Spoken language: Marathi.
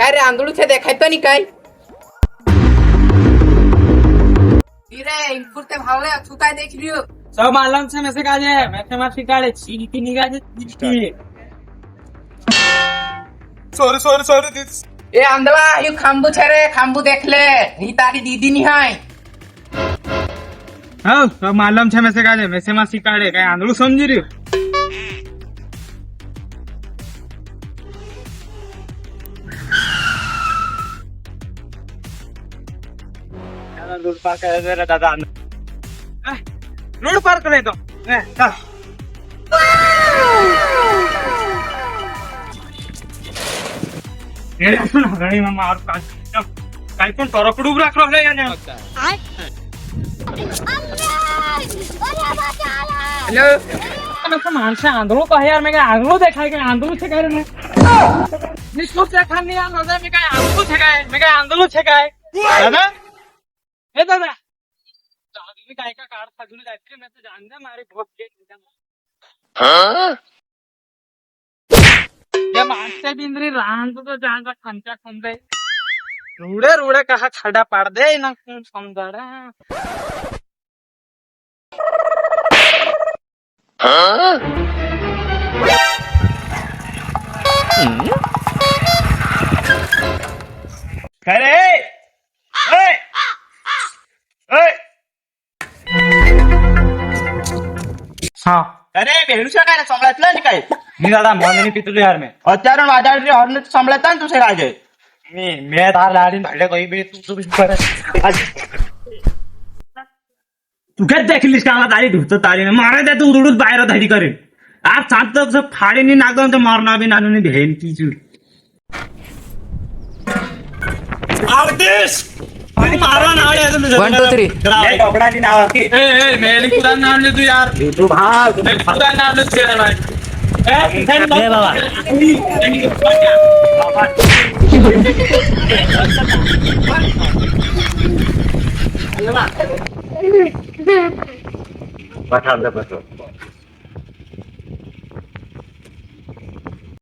काय रे आंधळू छे देखायतो नहीं काय रे इनपुरते भावले छुताय देख लियो सब मालूम से में से काजे मैथमेटिक्स काले सीटी निकाले सॉरी ए आंधळा यू खांबू छे रे खांबू देख ले ही तारी दीदी नहीं है हां सब मालूम से में से काजे मैथमेटिक्स काले काय आंधळू समजी रे रोड पार करे जरा दादा रोड पार करे तो चल ये सुन गणी मामा और काय पण तरकडूब राखलो है याने हेलो अबे तो मानसे आंधळो का यार मैं काय आंधळो देखाय काय आंधळो छे काय रे निष्ठुर से खानी यार मजा मैं काय आंधळो छे काय मैं काय आंधळो छे काय दादा ए दादा तुम्ही काय का कार्ड साजून जायचे मैं तो जानदा मारे बहुत के ये मानसे बिंद्री रान तो जानदा खंचा खंदे रूड़े रूड़े कहा खड़ा पाड़ दे ना कौन समझाड़ा खरे हाँ अरे बेलूच्या काय सांभाळतलं नाही काय मी दादा मोने पितुल यार में અત્યારે વાદાળી હોર્ન सांभाळता ना तुझे राजे मैं तार लाडी भाडे कोई भी तू भी कर तू काय देखलीस का तारी धुत तारी मारे दे तू उडून बाहेर धाडी करेल आज सात फाडे नी नागन तर मारना बी नानू नी भेन की चू आर्टिस्ट आणि मारा नाळे अजून 1 2 3 कपडाची नाव की ए मेली कुदा नाम ले तू यार तू भाग कुदा नाम ले तेरा नाही बसा